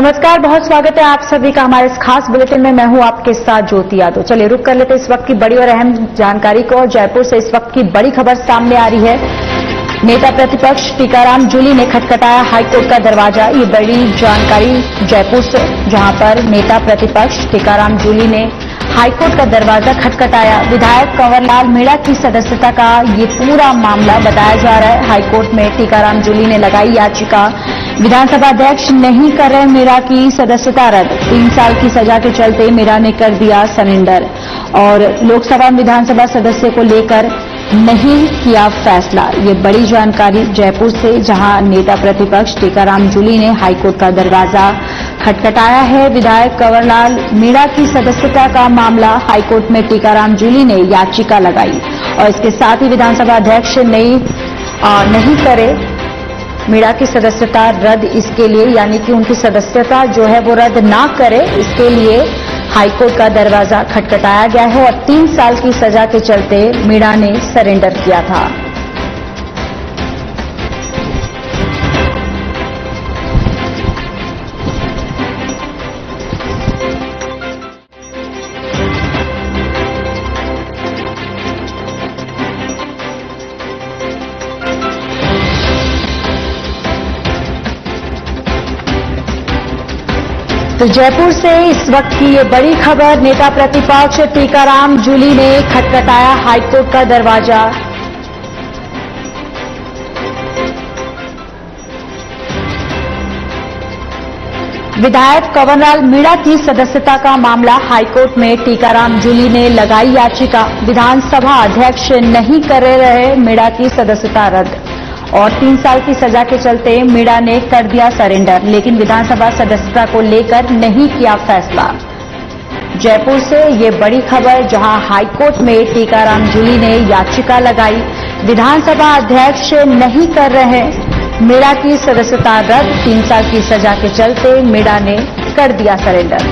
नमस्कार, बहुत स्वागत है आप सभी का हमारे इस खास बुलेटिन में। मैं हूं आपके साथ ज्योति यादव। चलिए रुक कर लेते इस वक्त की बड़ी और अहम जानकारी को। और जयपुर से इस वक्त की बड़ी खबर सामने आ रही है। नेता प्रतिपक्ष टीकाराम जूली ने खटखटाया हाईकोर्ट का दरवाजा। ये बड़ी जानकारी जयपुर से, जहां पर नेता प्रतिपक्ष टीकाराम जूली ने हाईकोर्ट का दरवाजा खटखटाया। विधायक कंवरलाल मीणा की सदस्यता का ये पूरा मामला बताया जा रहा है। हाईकोर्ट में टीकाराम जूली ने लगाई याचिका। विधानसभा अध्यक्ष नहीं कर रहे मीणा की सदस्यता रद्द। 3 साल की सजा के चलते मीणा ने कर दिया सरेंडर। और लोकसभा विधानसभा सदस्य को लेकर नहीं किया फैसला। ये बड़ी जानकारी जयपुर से, जहां नेता प्रतिपक्ष टीकाराम जूली ने हाईकोर्ट का दरवाजा खटखटाया है। विधायक कंवरलाल मीणा की सदस्यता का मामला, हाईकोर्ट में टीकाराम जूली ने याचिका लगाई। और इसके साथ ही विधानसभा अध्यक्ष नहीं करे मीणा की सदस्यता रद्द, इसके लिए यानी कि उनकी सदस्यता जो है वो रद्द ना करे, इसके लिए हाईकोर्ट का दरवाजा खटखटाया गया है। और 3 साल की सजा के चलते मीणा ने सरेंडर किया था। तो जयपुर से इस वक्त की ये बड़ी खबर। नेता प्रतिपक्ष टीकाराम जूली ने खटखटाया हाईकोर्ट का दरवाजा। विधायक कंवरलाल मीणा की सदस्यता का मामला, हाईकोर्ट में टीकाराम जूली ने लगाई याचिका। विधानसभा अध्यक्ष नहीं कर रहे मीणा की सदस्यता रद्द। और 3 साल की सजा के चलते मीणा ने कर दिया सरेंडर, लेकिन विधानसभा सदस्यता को लेकर नहीं किया फैसला। जयपुर से ये बड़ी खबर, जहां हाईकोर्ट में टीकाराम जूली ने याचिका लगाई। विधानसभा अध्यक्ष नहीं कर रहे मीणा की सदस्यता रद्द। 3 साल की सजा के चलते मीणा ने कर दिया सरेंडर।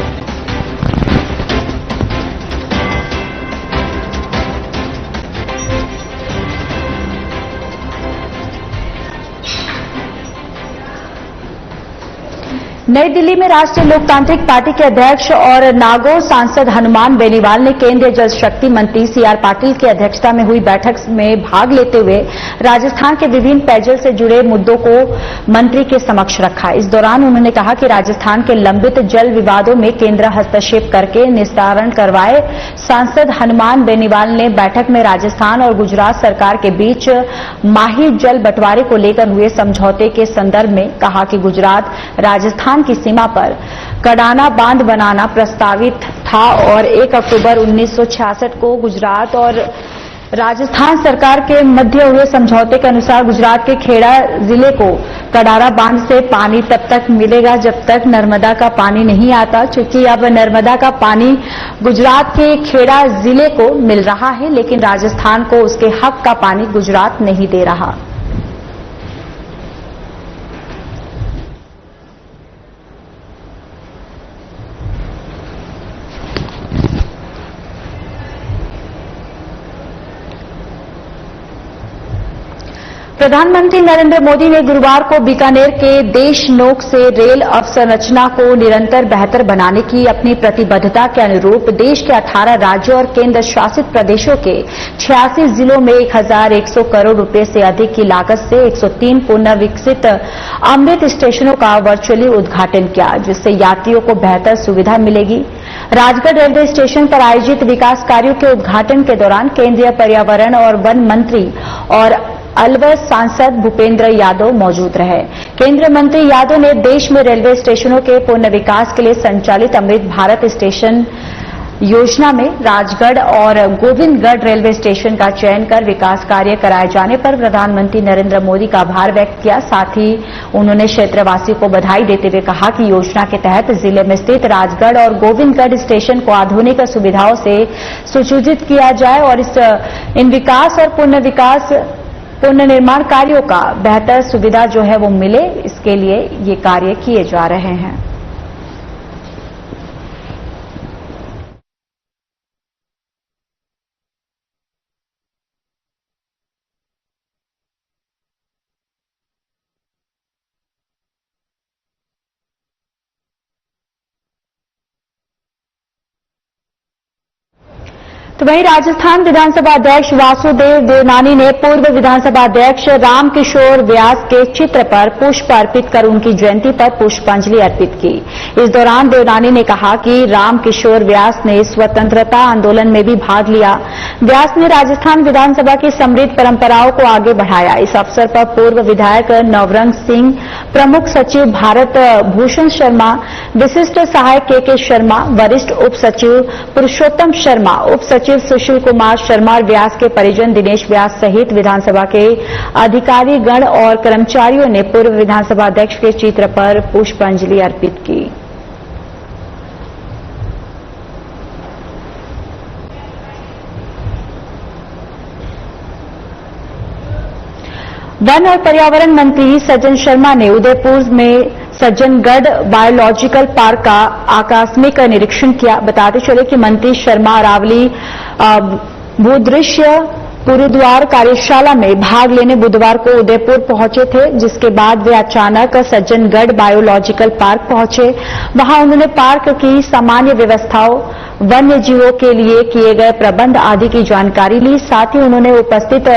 नई दिल्ली में राष्ट्रीय लोकतांत्रिक पार्टी के अध्यक्ष और नागौर सांसद हनुमान बेनीवाल ने केंद्रीय जल शक्ति मंत्री सीआर पाटिल की अध्यक्षता में हुई बैठक में भाग लेते हुए राजस्थान के विभिन्न पेयजल से जुड़े मुद्दों को मंत्री के समक्ष रखा। इस दौरान उन्होंने कहा कि राजस्थान के लंबित जल विवादों में केंद्र हस्तक्षेप करके निस्तारण करवाए। सांसद हनुमान बेनीवाल ने बैठक में राजस्थान और गुजरात सरकार के बीच माही जल बंटवारे को लेकर हुए समझौते के संदर्भ में कहा कि गुजरात राजस्थान की सीमा पर कडाना बांध बनाना प्रस्तावित था और 1 अक्टूबर 1966 को गुजरात और राजस्थान सरकार के मध्य हुए समझौते के अनुसार गुजरात के खेड़ा जिले को कडाना बांध से पानी तब तक मिलेगा जब तक नर्मदा का पानी नहीं आता। चूंकि अब नर्मदा का पानी गुजरात के खेड़ा जिले को मिल रहा है, लेकिन राजस्थान को उसके हक का पानी गुजरात नहीं दे रहा। प्रधानमंत्री नरेंद्र मोदी ने गुरुवार को बीकानेर के देशनोक से रेल अवसंरचना को निरंतर बेहतर बनाने की अपनी प्रतिबद्धता के अनुरूप देश के 18 राज्यों और केंद्र शासित प्रदेशों के 86 जिलों में 1100 करोड़ रुपए से अधिक की लागत से 103 पुनर्विकसित अमृत स्टेशनों का वर्चुअली उद्घाटन किया, जिससे यात्रियों को बेहतर सुविधा मिलेगी। राजगढ़ रेलवे स्टेशन पर आयोजित विकास कार्यों के उद्घाटन के दौरान केंद्रीय पर्यावरण और वन मंत्री और अलवर सांसद भूपेंद्र यादव मौजूद रहे। केंद्रीय मंत्री यादव ने देश में रेलवे स्टेशनों के पुनर्विकास के लिए संचालित अमृत भारत स्टेशन योजना में राजगढ़ और गोविंदगढ़ रेलवे स्टेशन का चयन कर विकास कार्य कराए जाने पर प्रधानमंत्री नरेंद्र मोदी का आभार व्यक्त किया। साथ ही उन्होंने क्षेत्रवासियों को बधाई देते हुए कहा कि योजना के तहत जिले में स्थित राजगढ़ और गोविंदगढ़ स्टेशन को आधुनिक सुविधाओं से सुसज्जित किया जाए और इन विकास और पुनर्निर्माण कार्यों का बेहतर सुविधा जो है वो मिले, इसके लिए ये कार्य किए जा रहे हैं। तो वहीं राजस्थान विधानसभा अध्यक्ष वासुदेव देवनानी ने पूर्व विधानसभा अध्यक्ष रामकिशोर व्यास के चित्र पर पुष्प अर्पित कर उनकी जयंती पर पुष्पांजलि अर्पित की। इस दौरान देवनानी ने कहा कि रामकिशोर व्यास ने स्वतंत्रता आंदोलन में भी भाग लिया। व्यास ने राजस्थान विधानसभा की समृद्ध परंपराओं को आगे बढ़ाया। इस अवसर पर पूर्व विधायक नवरंग सिंह, प्रमुख सचिव भारत भूषण शर्मा, विशिष्ट सहायक के शर्मा, वरिष्ठ उप सचिव पुरुषोत्तम शर्मा, उप सचिव सुशील कुमार शर्मा और व्यास के परिजन दिनेश व्यास सहित विधानसभा के अधिकारी गण और कर्मचारियों ने पूर्व विधानसभा अध्यक्ष के चित्र पर पुष्पांजलि अर्पित की। वन और पर्यावरण मंत्री सज्जन शर्मा ने उदयपुर में सज्जनगढ़ बायोलॉजिकल पार्क का आकस्मिक निरीक्षण किया। बताते चले कि मंत्री शर्मा अरावली भूदृश्य गुरुद्वार कार्यशाला में भाग लेने बुधवार को उदयपुर पहुंचे थे, जिसके बाद वे अचानक सज्जनगढ़ बायोलॉजिकल पार्क पहुंचे। वहां उन्होंने पार्क की सामान्य व्यवस्थाओं, वन्य जीवों के लिए किए गए प्रबंध आदि की जानकारी ली। साथ ही उन्होंने उपस्थित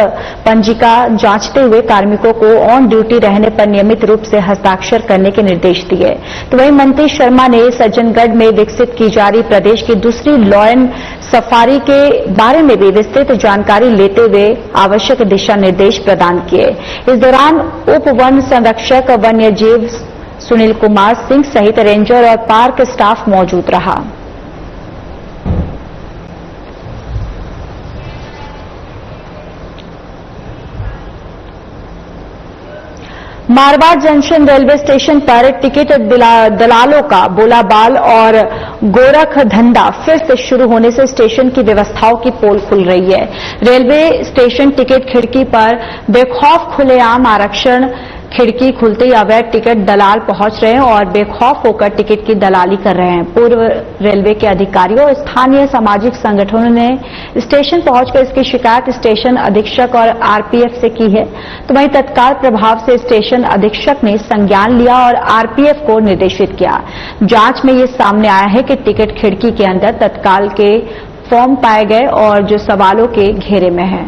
पंजिका जांचते हुए कार्मिकों को ऑन ड्यूटी रहने पर नियमित रूप से हस्ताक्षर करने के निर्देश दिए। तो वहीं मंत्री शर्मा ने सज्जनगढ़ में विकसित की जा रही प्रदेश की दूसरी लॉयन सफारी के बारे में भी विस्तृत जानकारी लेते हुए आवश्यक दिशा निर्देश प्रदान किए। इस दौरान उप वन संरक्षक वन्य जीव सुनील कुमार सिंह सहित रेंजर और पार्क स्टाफ मौजूद रहा। मारवाड़ जंक्शन रेलवे स्टेशन पर टिकट दलालों का बोलाबाल और गोरख धंधा फिर से शुरू होने से स्टेशन की व्यवस्थाओं की पोल खुल रही है। रेलवे स्टेशन टिकट खिड़की पर बेखौफ खुलेआम आरक्षण, खिड़की खुलते ही अवैध टिकट दलाल पहुंच रहे हैं और बेखौफ होकर टिकट की दलाली कर रहे हैं। पूर्व रेलवे के अधिकारियों और स्थानीय सामाजिक संगठनों ने स्टेशन पहुंचकर इसकी शिकायत स्टेशन अधीक्षक और आरपीएफ से की है। तो वहीं तत्काल प्रभाव से स्टेशन अधीक्षक ने संज्ञान लिया और आरपीएफ को निर्देशित किया। जांच में ये सामने आया है कि टिकट खिड़की के अंदर तत्काल के फॉर्म पाए गए और जो सवालों के घेरे में है।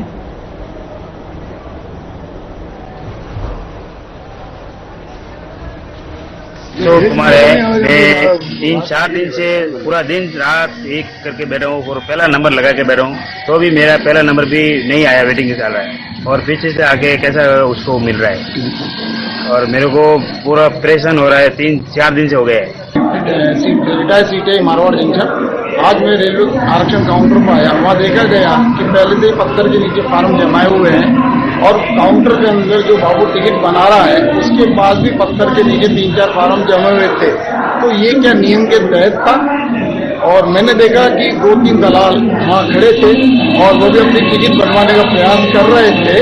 तो कुमार है, मैं 3-4 दिन से पूरा दिन रात एक करके बैठा हूँ और पहला नंबर लगा के बैठा हूँ, तो भी मेरा पहला नंबर भी नहीं आया, वेटिंग चल रहा है और पीछे से आके कैसा उसको मिल रहा है और मेरे को पूरा परेशान हो रहा है। 3-4 दिन से हो गए। रिटायर सीट है मारवाड़ जंक्शन। आज मैं रेलवे आरक्षण काउंटर पर आया, वहाँ देखा गया कि पहले से पत्थर के नीचे फार्म जमाए हुए हैं और काउंटर के अंदर जो बाबू टिकट बना रहा है उसके पास भी पत्थर के नीचे 3-4 फार्म जमे हुए थे। तो ये क्या नियम के तहत था? और मैंने देखा कि 2-3 दलाल वहाँ खड़े थे और वो भी अपनी टिकट बनवाने का प्रयास कर रहे थे।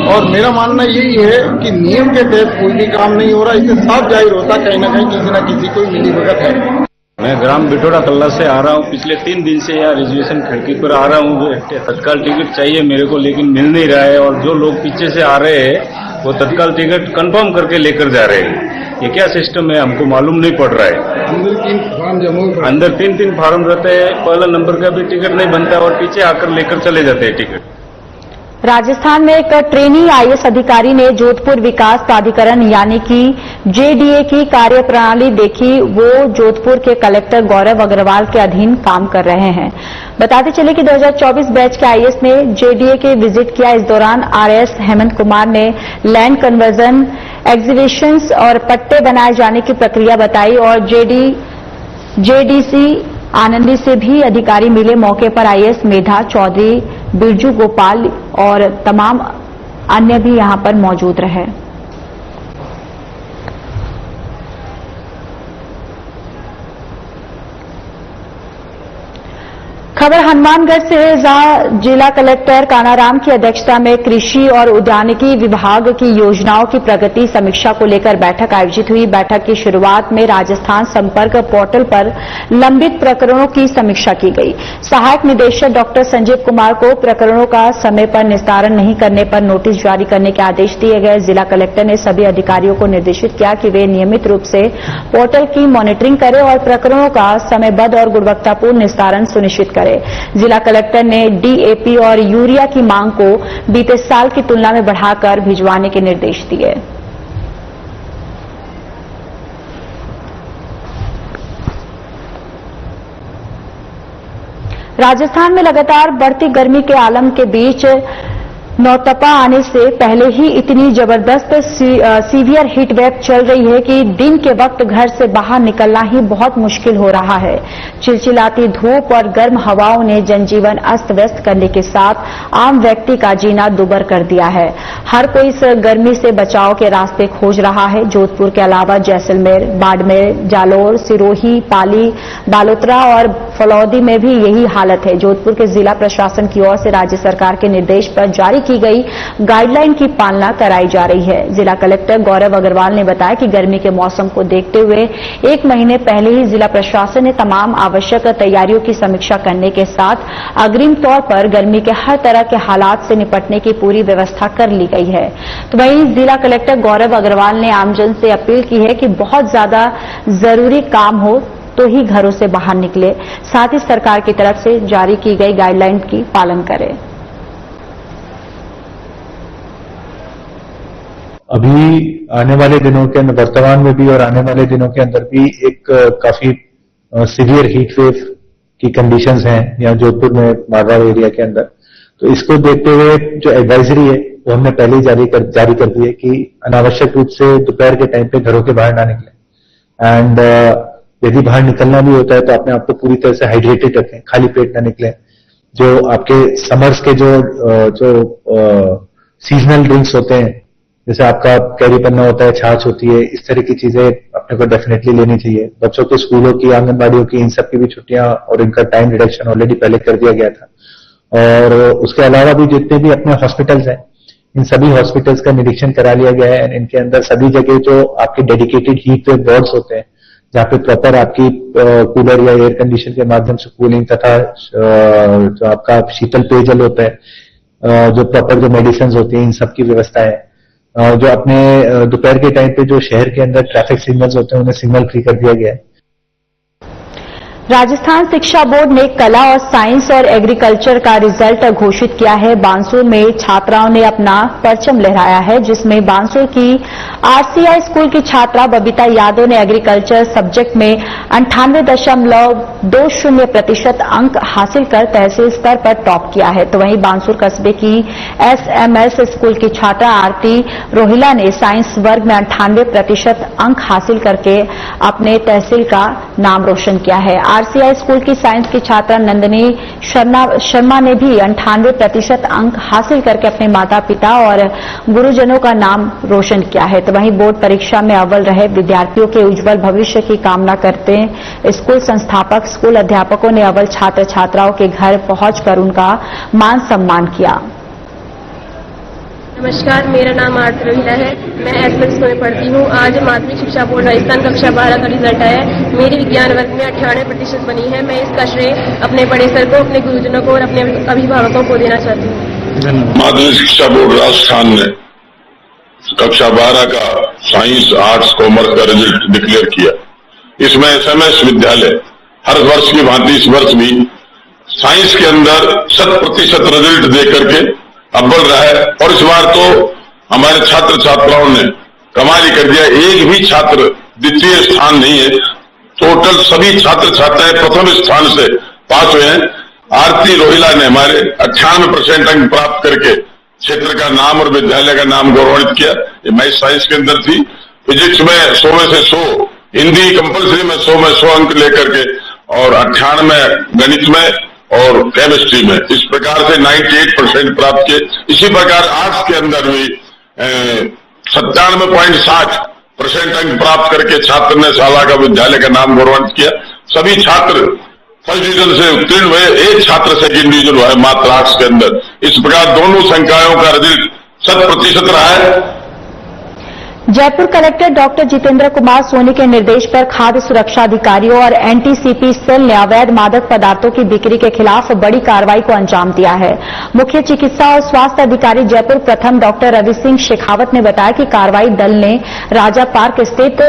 और मेरा मानना यही है कि नियम के तहत कोई भी काम नहीं हो रहा। इससे साफ जाहिर होता कहीं ना कहीं किसी न किसी को मिलीभगत है। मैं ग्राम बिटोड़ा कल्ला से आ रहा हूँ। पिछले 3 दिन से यहाँ रिजर्वेशन खिड़की पर आ रहा हूँ। तत्काल टिकट चाहिए मेरे को, लेकिन मिल नहीं रहा है और जो लोग पीछे से आ रहे हैं वो तत्काल टिकट कंफर्म करके लेकर जा रहे हैं। ये क्या सिस्टम है हमको मालूम नहीं पड़ रहा है। अंदर 3 फार्म रहते हैं, पहला नंबर का भी टिकट नहीं बनता और पीछे आकर लेकर चले जाते हैं टिकट। राजस्थान में एक ट्रेनी आईएएस अधिकारी ने जोधपुर विकास प्राधिकरण यानी कि जेडीए की कार्यप्रणाली देखी। वो जोधपुर के कलेक्टर गौरव अग्रवाल के अधीन काम कर रहे हैं। बताते चले कि 2024 बैच के आईएएस ने जेडीए के विजिट किया। इस दौरान आरएएस हेमंत कुमार ने लैंड कन्वर्जन, एग्जीबिशंस और पट्टे बनाए जाने की प्रक्रिया बताई और जेडीसी आनंदी से भी अधिकारी मिले। मौके पर आईएएस मेधा चौधरी, बिरजू गोपाल और तमाम अन्य भी यहां पर मौजूद रहे। खबर हनुमानगढ़ से है, जहां जिला कलेक्टर कानाराम की अध्यक्षता में कृषि और उद्यानिकी विभाग की योजनाओं की प्रगति समीक्षा को लेकर बैठक आयोजित हुई। बैठक की शुरुआत में राजस्थान संपर्क पोर्टल पर लंबित प्रकरणों की समीक्षा की गई। सहायक निदेशक डॉक्टर संजीव कुमार को प्रकरणों का समय पर निस्तारण नहीं करने पर नोटिस जारी करने के आदेश दिए गए। जिला कलेक्टर ने सभी अधिकारियों को निर्देशित किया कि वे नियमित रूप से पोर्टल की मॉनिटरिंग करें और प्रकरणों का समयबद्ध और गुणवत्तापूर्ण निस्तारण सुनिश्चित करें। करे। जिला कलेक्टर ने डीएपी और यूरिया की मांग को बीते साल की तुलना में बढ़ाकर भिजवाने के निर्देश दिए। राजस्थान में लगातार बढ़ती गर्मी के आलम के बीच नौतपा आने से पहले ही इतनी जबरदस्त सीवियर हीट वेव चल रही है कि दिन के वक्त घर से बाहर निकलना ही बहुत मुश्किल हो रहा है। चिलचिलाती धूप और गर्म हवाओं ने जनजीवन अस्त व्यस्त करने के साथ आम व्यक्ति का जीना दुभर कर दिया है। हर कोई इस गर्मी से बचाव के रास्ते खोज रहा है। जोधपुर के अलावा जैसलमेर, बाड़मेर, जालोर, सिरोही, पाली, बालोतरा और फलौदी में भी यही हालत है। जोधपुर के जिला प्रशासन की ओर से राज्य सरकार के निर्देश पर जारी की गई गाइडलाइन की पालना कराई जा रही है। जिला कलेक्टर गौरव अग्रवाल ने बताया कि गर्मी के मौसम को देखते हुए 1 महीने पहले ही जिला प्रशासन ने तमाम आवश्यक तैयारियों की समीक्षा करने के साथ अग्रिम तौर पर गर्मी के हर तरह के हालात से निपटने की पूरी व्यवस्था कर ली गई है। तो वहीं जिला कलेक्टर गौरव अग्रवाल ने आमजन से अपील की है कि बहुत ज्यादा जरूरी काम हो तो ही घरों से बाहर निकले, साथ ही सरकार की तरफ से जारी की गई गाइडलाइन की पालन करें। अभी आने वाले दिनों के अंदर, वर्तमान में भी और आने वाले दिनों के अंदर भी एक काफी सीवियर हीट वेव की कंडीशंस हैं यहाँ जोधपुर में, मारवाड़ एरिया के अंदर। तो इसको देखते हुए जो एडवाइजरी है वो हमने पहले ही जारी कर दी है कि अनावश्यक रूप से दोपहर के टाइम पे घरों के बाहर ना निकलें। एंड यदि बाहर निकलना भी होता है तो अपने आप को पूरी तरह से हाइड्रेटेड रखें, खाली पेट ना निकलें। जो आपके समर्स के जो सीजनल ड्रिंक्स होते हैं, जैसे आपका कैरी पन्ना होता है, छाछ होती है, इस तरह की चीजें अपने को डेफिनेटली लेनी चाहिए। बच्चों के स्कूलों की, आंगनबाड़ियों की, इन सब की भी छुट्टियां और इनका टाइम रिडक्शन ऑलरेडी पहले कर दिया गया था। और उसके अलावा भी जितने भी अपने हॉस्पिटल्स हैं, इन सभी हॉस्पिटल्स का निरीक्षण करा लिया गया है। इनके अंदर सभी जगह जो आपके डेडिकेटेड हीट वेव वार्ड्स होते हैं, जहाँ पे प्रॉपर आपकी कूलर या एयर कंडीशन के माध्यम से कूलिंग तथा जो आपका शीतल पेयजल होता है, जो प्रॉपर जो मेडिसिन होती है, इन सब की व्यवस्था है। जो अपने दोपहर के टाइम पे जो शहर के अंदर ट्रैफिक सिग्नल्स होते हैं, उन्हें सिग्नल फ्री कर दिया गया है। राजस्थान शिक्षा बोर्ड ने कला और साइंस और एग्रीकल्चर का रिजल्ट घोषित किया है। बांसुर में छात्राओं ने अपना परचम लहराया है, जिसमें बांसुर की आरसीआई स्कूल की छात्रा बबीता यादव ने एग्रीकल्चर सब्जेक्ट में 98.20% अंक हासिल कर तहसील स्तर पर टॉप किया है। तो वहीं बांसुर कस्बे की एसएमएस स्कूल की छात्रा आरती रोहिला ने साइंस वर्ग में 98% अंक हासिल करके अपने तहसील का नाम रोशन किया है। आरसीआई स्कूल की साइंस की छात्रा नंदिनी शर्मा ने भी 98% अंक हासिल करके अपने माता पिता और गुरुजनों का नाम रोशन किया है। तो वहीं बोर्ड परीक्षा में अव्वल रहे विद्यार्थियों के उज्जवल भविष्य की कामना करते स्कूल संस्थापक, स्कूल अध्यापकों ने अव्वल छात्र छात्राओं के घर पहुंचकर उनका मान सम्मान किया। नमस्कार, मेरा नाम आरती रोहिला है। मैं एसएमएस स्कूल में पढ़ती हूँ। आज माध्यमिक शिक्षा बोर्ड राजस्थान कक्षा 12 का रिजल्ट आया है। मेरी विज्ञान वर्ग में 98% बनी है। मैं इसका श्रेय अपने बड़े सर को, अपने गुरुजनों को और अपने अभिभावकों को देना चाहती हूँ। माध्यमिक शिक्षा बोर्ड राजस्थान ने कक्षा 12 का साइंस, आर्ट्स, कॉमर्स का रिजल्ट डिक्लेयर किया। इसमें एसएमएस विद्यालय हर वर्ष की भांति इस वर्ष भी साइंस के अंदर 100% रिजल्ट दे करके अव्वल रहा है। और इस बार तो हमारे छात्र छात्राओं ने कमाल ही कर दिया, एक भी छात्र द्वितीय स्थान नहीं है। टोटल सभी छात्र छात्राएं प्रथम स्थान से पास हुए हैं। आरती रोहिला ने हमारे 98% अंक प्राप्त करके क्षेत्र का नाम और विद्यालय का नाम गौरवान्वित किया। ये मैथ साइंस के अंदर थी। फिजिक्स में 100 में से 100, हिंदी कंपल्सरी में 100 अंक लेकर के, और 98 गणित में और केमिस्ट्री में, इस प्रकार से 98% प्राप्त किए। इसी प्रकार आर्ट्स के अंदर भी 97.60% अंक प्राप्त करके छात्र ने शाला का, विद्यालय का नाम गौरवान्वित किया। सभी छात्र फर्स्ट डिवीजन से उत्तीर्ण हुए, एक छात्र सेकेंड डिवीजन हुआ है मात्र आर्ट्स के अंदर। इस प्रकार दोनों संकायों का रिजल्ट 100% रहा है। जयपुर कलेक्टर डॉक्टर जितेंद्र कुमार सोनी के निर्देश पर खाद्य सुरक्षा अधिकारियों और एनटीसीपी सेल ने अवैध मादक पदार्थों की बिक्री के खिलाफ बड़ी कार्रवाई को अंजाम दिया है। मुख्य चिकित्सा और स्वास्थ्य अधिकारी जयपुर प्रथम डॉक्टर रवि सिंह शेखावत ने बताया कि कार्रवाई दल ने राजा पार्क स्थित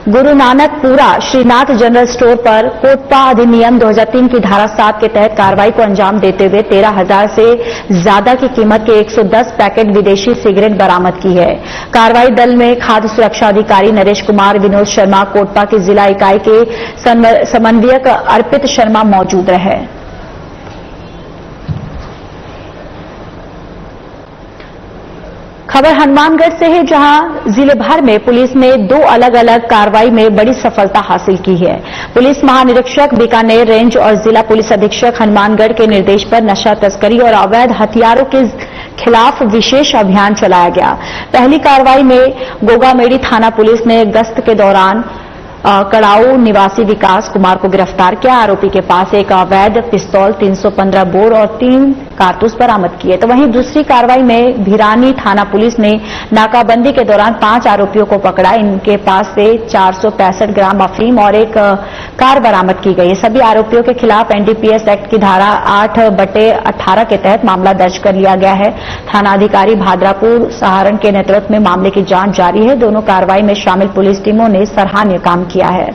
गुरु नानकपुरा श्रीनाथ जनरल स्टोर पर कोटपा अधिनियम 2003 की धारा 7 के तहत कार्रवाई को अंजाम देते हुए 13,000 से ज्यादा की कीमत के 110 पैकेट विदेशी सिगरेट बरामद की है। कार्रवाई दल में खाद्य सुरक्षा अधिकारी नरेश कुमार, विनोद शर्मा, कोटपा की जिला इकाई के समन्वयक अर्पित शर्मा मौजूद रहे। खबर हनुमानगढ़ से है, जहां जिले भर में पुलिस ने 2 अलग अलग कार्रवाई में बड़ी सफलता हासिल की है। पुलिस महानिरीक्षक बीकानेर रेंज और जिला पुलिस अधीक्षक हनुमानगढ़ के निर्देश पर नशा तस्करी और अवैध हथियारों के खिलाफ विशेष अभियान चलाया गया। पहली कार्रवाई में गोगामेड़ी थाना पुलिस ने गश्त के दौरान कड़ाऊ निवासी विकास कुमार को गिरफ्तार किया। आरोपी के पास एक अवैध पिस्तौल, 315 बोर और 3 कारतूस बरामद किए। तो वहीं दूसरी कार्रवाई में भिरानी थाना पुलिस ने नाकाबंदी के दौरान 5 आरोपियों को पकड़ा। इनके पास से 465 ग्राम अफीम और एक कार बरामद की गई। सभी आरोपियों के खिलाफ एनडीपीएस एक्ट की धारा 8/18 के तहत मामला दर्ज कर लिया गया है। थानाधिकारी भाद्रापुर सहारण के नेतृत्व में मामले की जांच जारी है। दोनों कार्रवाई में शामिल पुलिस टीमों ने सराहनीय काम किया है।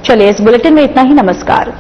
चलिए, इस बुलेटिन में इतना ही। नमस्कार।